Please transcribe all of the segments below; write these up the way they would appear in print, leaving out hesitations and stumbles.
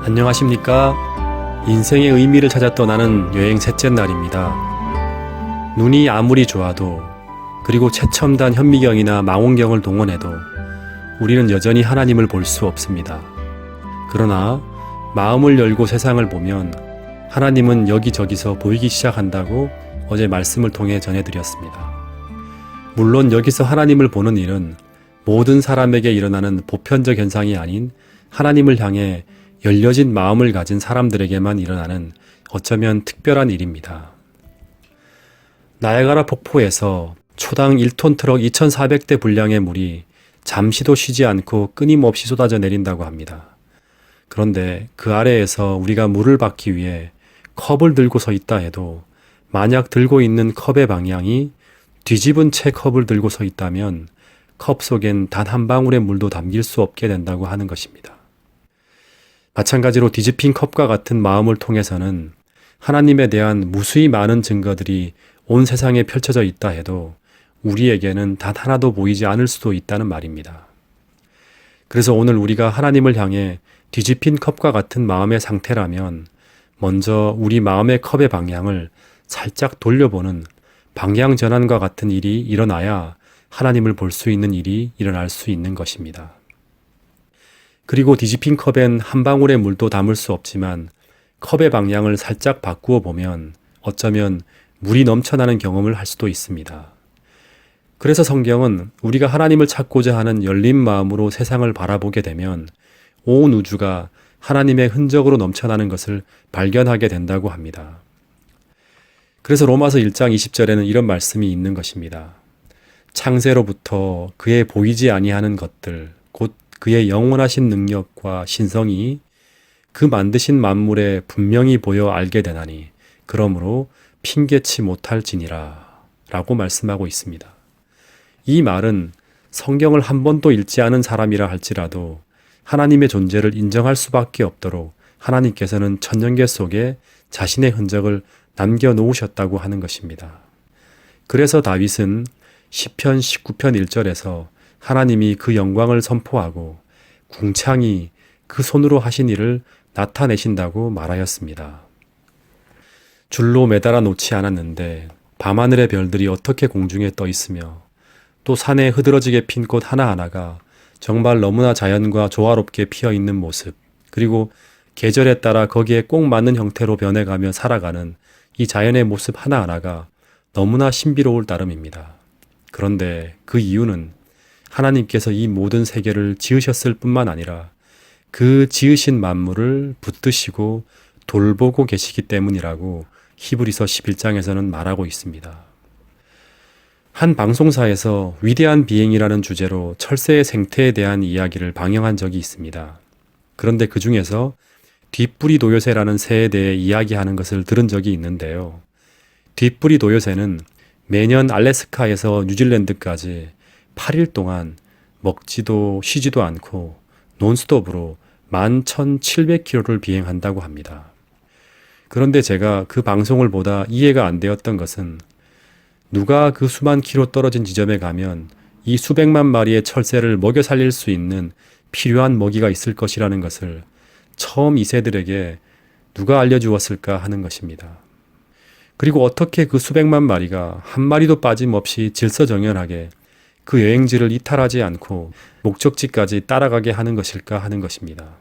안녕하십니까? 인생의 의미를 찾아 떠나는 여행 셋째 날입니다. 눈이 아무리 좋아도, 그리고 최첨단 현미경이나 망원경을 동원해도 우리는 여전히 하나님을 볼 수 없습니다. 그러나 마음을 열고 세상을 보면 하나님은 여기저기서 보이기 시작한다고 어제 말씀을 통해 전해드렸습니다. 물론 여기서 하나님을 보는 일은 모든 사람에게 일어나는 보편적 현상이 아닌 하나님을 향해 열려진 마음을 가진 사람들에게만 일어나는 어쩌면 특별한 일입니다. 나야가라 폭포에서 초당 1톤 트럭 2,400대 분량의 물이 잠시도 쉬지 않고 끊임없이 쏟아져 내린다고 합니다. 그런데 그 아래에서 우리가 물을 받기 위해 컵을 들고 서 있다 해도 만약 들고 있는 컵의 방향이 뒤집은 채 컵을 들고 서 있다면 컵 속엔 단 한 방울의 물도 담길 수 없게 된다고 하는 것입니다. 마찬가지로 뒤집힌 컵과 같은 마음을 통해서는 하나님에 대한 무수히 많은 증거들이 온 세상에 펼쳐져 있다 해도 우리에게는 단 하나도 보이지 않을 수도 있다는 말입니다. 그래서 오늘 우리가 하나님을 향해 뒤집힌 컵과 같은 마음의 상태라면 먼저 우리 마음의 컵의 방향을 살짝 돌려보는 방향 전환과 같은 일이 일어나야 하나님을 볼 수 있는 일이 일어날 수 있는 것입니다. 그리고 뒤집힌 컵엔 한 방울의 물도 담을 수 없지만 컵의 방향을 살짝 바꾸어 보면 어쩌면 물이 넘쳐나는 경험을 할 수도 있습니다. 그래서 성경은 우리가 하나님을 찾고자 하는 열린 마음으로 세상을 바라보게 되면 온 우주가 하나님의 흔적으로 넘쳐나는 것을 발견하게 된다고 합니다. 그래서 로마서 1장 20절에는 이런 말씀이 있는 것입니다. 창세로부터 그의 보이지 아니하는 것들, 곧 그의 영원하신 능력과 신성이 그 만드신 만물에 분명히 보여 알게 되나니 그러므로 핑계치 못할지니라 라고 말씀하고 있습니다. 이 말은 성경을 한 번도 읽지 않은 사람이라 할지라도 하나님의 존재를 인정할 수밖에 없도록 하나님께서는 천년계 속에 자신의 흔적을 남겨놓으셨다고 하는 것입니다. 그래서 다윗은 시편 19편 1절에서 하나님이 그 영광을 선포하고 궁창이 그 손으로 하신 일을 나타내신다고 말하였습니다. 줄로 매달아 놓지 않았는데 밤하늘의 별들이 어떻게 공중에 떠 있으며 또 산에 흐드러지게 핀 꽃 하나하나가 정말 너무나 자연과 조화롭게 피어 있는 모습, 그리고 계절에 따라 거기에 꼭 맞는 형태로 변해가며 살아가는 이 자연의 모습 하나하나가 너무나 신비로울 따름입니다. 그런데 그 이유는 하나님께서 이 모든 세계를 지으셨을 뿐만 아니라 그 지으신 만물을 붙드시고 돌보고 계시기 때문이라고 히브리서 11장에서는 말하고 있습니다. 한 방송사에서 위대한 비행이라는 주제로 철새의 생태에 대한 이야기를 방영한 적이 있습니다. 그런데 그 중에서 뒷부리 도요새라는 새에 대해 이야기하는 것을 들은 적이 있는데요. 뒷부리 도요새는 매년 알래스카에서 뉴질랜드까지 8일 동안 먹지도 쉬지도 않고 논스톱으로 11,700km를 비행한다고 합니다. 그런데 제가 그 방송을 보다 이해가 안 되었던 것은 누가 그 수만 킬로 떨어진 지점에 가면 이 수백만 마리의 철새를 먹여 살릴 수 있는 필요한 먹이가 있을 것이라는 것을 처음 이 새들에게 누가 알려주었을까 하는 것입니다. 그리고 어떻게 그 수백만 마리가 한 마리도 빠짐없이 질서정연하게 그 여행지를 이탈하지 않고 목적지까지 따라가게 하는 것일까 하는 것입니다.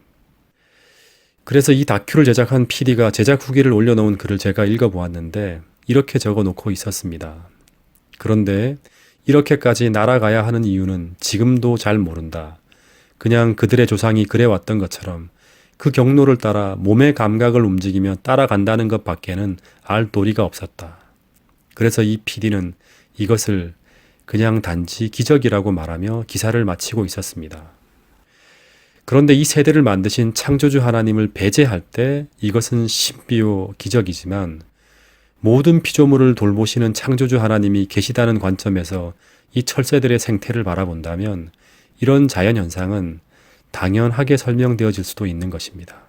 그래서 이 다큐를 제작한 PD가 제작 후기를 올려놓은 글을 제가 읽어보았는데 이렇게 적어놓고 있었습니다. 그런데 이렇게까지 날아가야 하는 이유는 지금도 잘 모른다. 그냥 그들의 조상이 그래왔던 것처럼 그 경로를 따라 몸의 감각을 움직이며 따라간다는 것 밖에는 알 도리가 없었다. 그래서 이 PD는 이것을 그냥 단지 기적이라고 말하며 기사를 마치고 있었습니다. 그런데 이 세대를 만드신 창조주 하나님을 배제할 때 이것은 신비요 기적이지만 모든 피조물을 돌보시는 창조주 하나님이 계시다는 관점에서 이 철새들의 생태를 바라본다면 이런 자연현상은 당연하게 설명되어질 수도 있는 것입니다.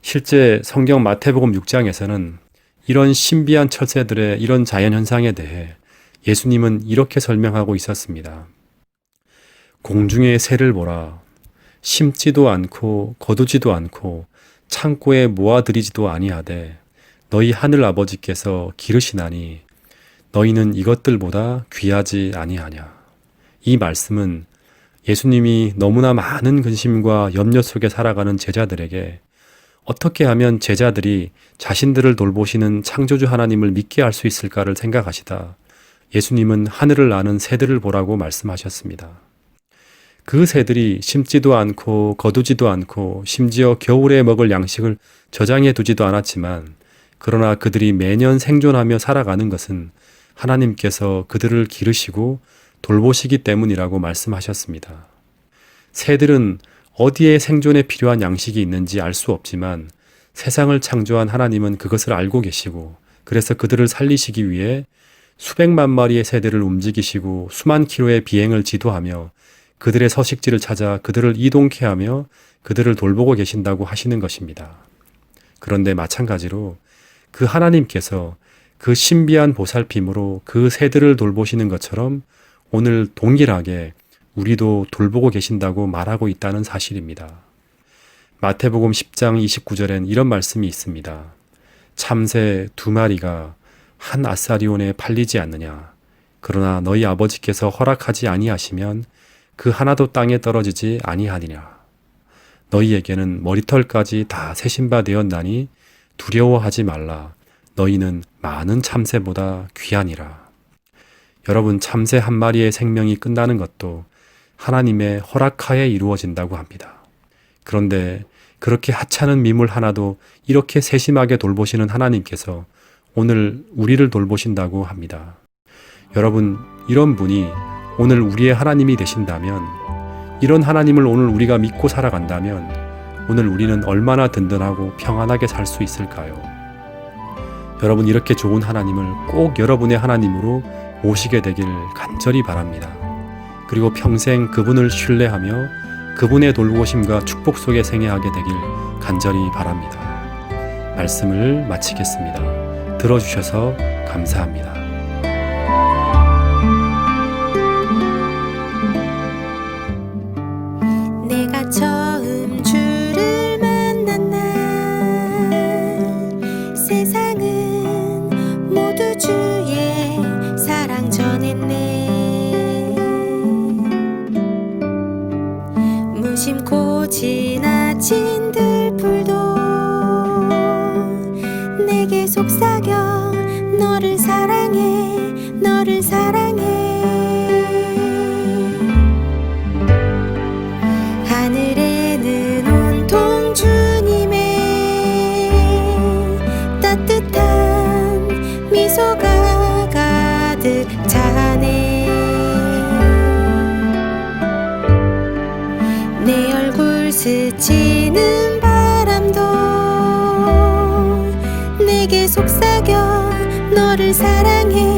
실제 성경 마태복음 6장에서는 이런 신비한 철새들의 이런 자연현상에 대해 예수님은 이렇게 설명하고 있었습니다. 공중의 새를 보라. 심지도 않고 거두지도 않고 창고에 모아들이지도 아니하되 너희 하늘 아버지께서 기르시나니 너희는 이것들보다 귀하지 아니하냐. 이 말씀은 예수님이 너무나 많은 근심과 염려 속에 살아가는 제자들에게 어떻게 하면 제자들이 자신들을 돌보시는 창조주 하나님을 믿게 할 수 있을까를 생각하시다 예수님은 하늘을 나는 새들을 보라고 말씀하셨습니다. 그 새들이 심지도 않고 거두지도 않고 심지어 겨울에 먹을 양식을 저장해 두지도 않았지만 그러나 그들이 매년 생존하며 살아가는 것은 하나님께서 그들을 기르시고 돌보시기 때문이라고 말씀하셨습니다. 새들은 어디에 생존에 필요한 양식이 있는지 알 수 없지만 세상을 창조한 하나님은 그것을 알고 계시고 그래서 그들을 살리시기 위해 수백만 마리의 새들을 움직이시고 수만 킬로의 비행을 지도하며 그들의 서식지를 찾아 그들을 이동케 하며 그들을 돌보고 계신다고 하시는 것입니다. 그런데 마찬가지로 그 하나님께서 그 신비한 보살핌으로 그 새들을 돌보시는 것처럼 오늘 동일하게 우리도 돌보고 계신다고 말하고 있다는 사실입니다. 마태복음 10장 29절엔 이런 말씀이 있습니다. 참새 2마리가 한 아사리온에 팔리지 않느냐. 그러나 너희 아버지께서 허락하지 아니하시면 그 하나도 땅에 떨어지지 아니하니라. 너희에게는 머리털까지 다 새신 바 되었나니 두려워하지 말라. 너희는 많은 참새보다 귀하니라. 여러분, 참새 한 마리의 생명이 끝나는 것도 하나님의 허락하에 이루어진다고 합니다. 그런데 그렇게 하찮은 미물 하나도 이렇게 세심하게 돌보시는 하나님께서 오늘 우리를 돌보신다고 합니다. 여러분, 이런 분이 오늘 우리의 하나님이 되신다면, 이런 하나님을 오늘 우리가 믿고 살아간다면 오늘 우리는 얼마나 든든하고 평안하게 살 수 있을까요? 여러분, 이렇게 좋은 하나님을 꼭 여러분의 하나님으로 모시게 되길 간절히 바랍니다. 그리고 평생 그분을 신뢰하며 그분의 돌보심과 축복 속에 생애하게 되길 간절히 바랍니다. 말씀을 마치겠습니다. 들어주셔서 감사합니다. 내가 처음 주를 만난 날 세상은 모두 주의 사랑 전했네. 무심코 지나친 들풀도 내게 속삭여 너를 사랑해 너를 사랑해. 하늘에는 온통 주님의 따뜻한 미소가 가득 차네. 내 얼굴 스치는 바람도 내게 속삭여 너를 사랑해